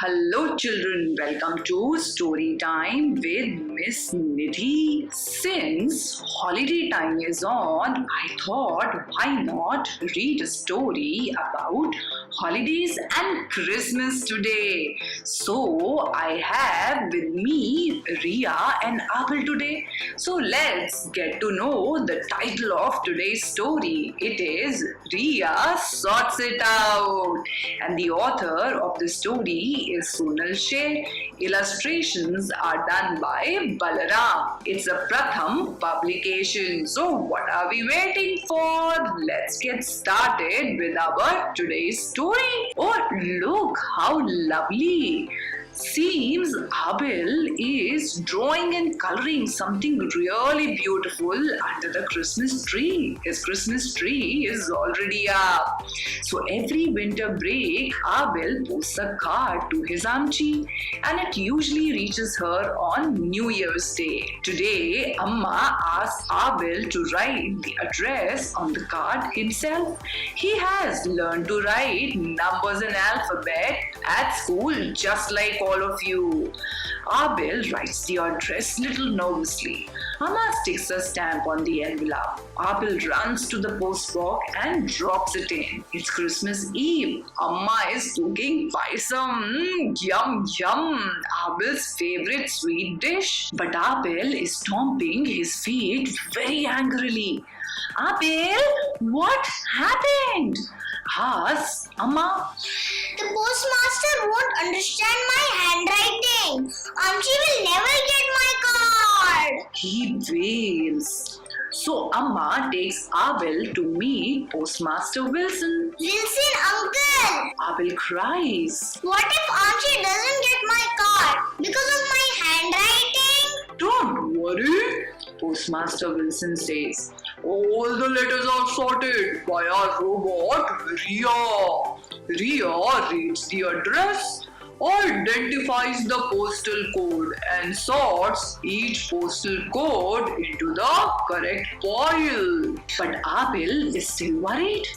Hello children, welcome to Story Time with Miss Nidhi. Since holiday time is on, I thought why not read a story about holidays and Christmas today. So I have with me Ria and Abel today. So let's get to know the title of today's story. It is Ria Sorts It Out, and the author of the story is Sonal Sher. Illustrations are done by Balaram. It's a Pratham publication. So what are we waiting for? Let's get started with our today's story. Oh, look how lovely! Seems Abel is drawing and coloring something really beautiful under the Christmas tree. His Christmas tree is already up. So every winter break, Abel posts a card to his Amchi, and it usually reaches her on New Year's Day. Today, Amma asked Abel to write the address on the card himself. He has learned to write numbers and alphabet at school just like all of you. Abel writes the address little nervously. Amma sticks a stamp on the envelope. Abel runs to the post box and drops it in. It's Christmas Eve. Amma is cooking paisam. Yum yum. Abel's favorite sweet dish. But Abel is stomping his feet very angrily. Abel, what happened? Asks Amma. The postmaster won't understand my handwriting. She will never get my card. He wails. So Amma takes Abel to meet Postmaster Wilson. Wilson, uncle. Abel cries. What if Auntie doesn't get my card because of my handwriting? Don't worry, Postmaster Wilson says. All the letters are sorted by our robot, Ria. Ria reads the address, identifies the postal code, and sorts each postal code into the correct pile. But Abel is still worried.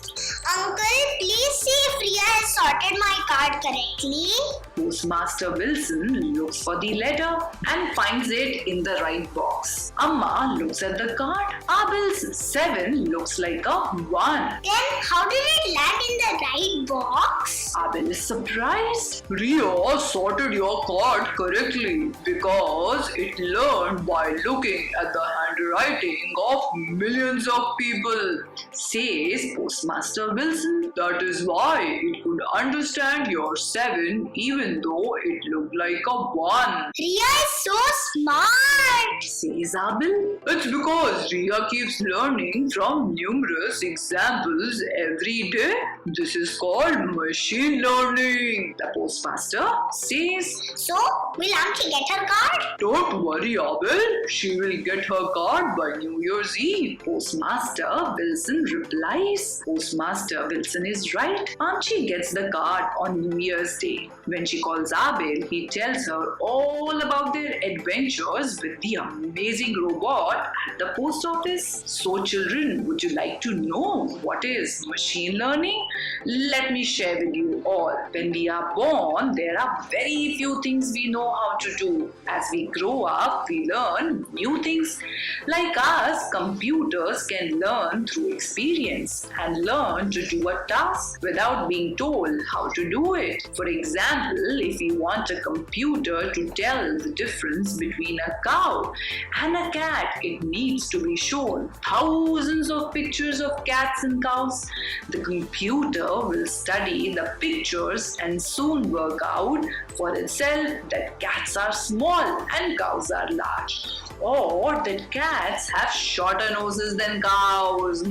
Uncle, please see if Ria has sorted my card correctly. Postmaster Wilson looks for the letter and finds it in the right box. Amma looks at the card. Abel's 7 looks like a 1. Then how did it land in the right box? Abel is surprised. Ria sorted your card correctly because it learned by looking at the handwriting of millions of people, says Postmaster Wilson. That is why it could understand your 7 even though it looked like a 1. Ria is so smart, says Abel. It's because Ria keeps learning from numerous examples every day. This is called machine learning, the postmaster says. So, will Auntie get her card? Don't worry, Abel. She will get her card by New Year's Eve. Postmaster Wilson replies. Postmaster Wilson is right. Auntie gets the card on New Year's Day. When she calls Abel, he tells her all about their adventures with the amazing robot at the post office. So children, would you like to know what is machine learning? Let me share with you all. When we are born, there are very few things we know how to do. As we grow up, we learn new things. Like us, computers can learn through experience and learn to do a task without being told how to do it. For example, if we want a computer to tell the difference between a cow and a cat, it needs to be shown thousands of pictures of cats and cows. The computer will study the pictures and soon work out for itself that cats are small and cows are large, or that cats have shorter noses than cows.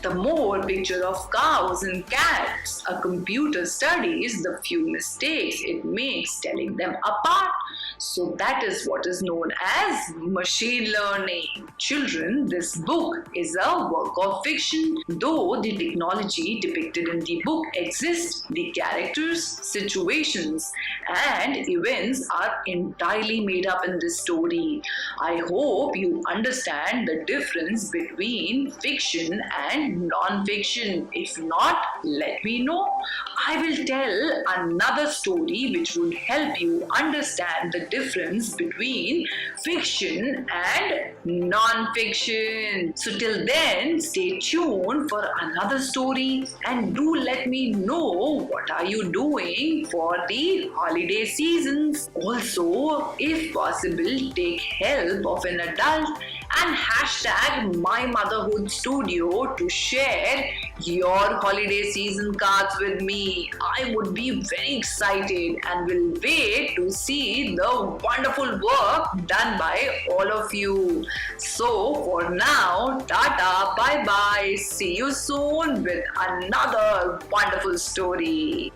The more picture of cows and cats a computer studies, the few mistakes it makes telling them apart. So that is what is known as machine learning. Children, this book is a work of fiction. Though the technology depicted in the book exists, the characters, situations, and events are entirely made up in this story. I hope you understand the difference between fiction and non-fiction. If not, let me know. I will tell another story which would help you understand the difference between fiction and non-fiction. So till then, stay tuned for another story and do let me know what are you doing for the holiday seasons. Also, if possible, take help of an adult and hashtag MyMotherhoodStudio to share your holiday season cards with me. I would be very excited and will wait to see the wonderful work done by all of you. So for now, tata, bye bye. See you soon with another wonderful story.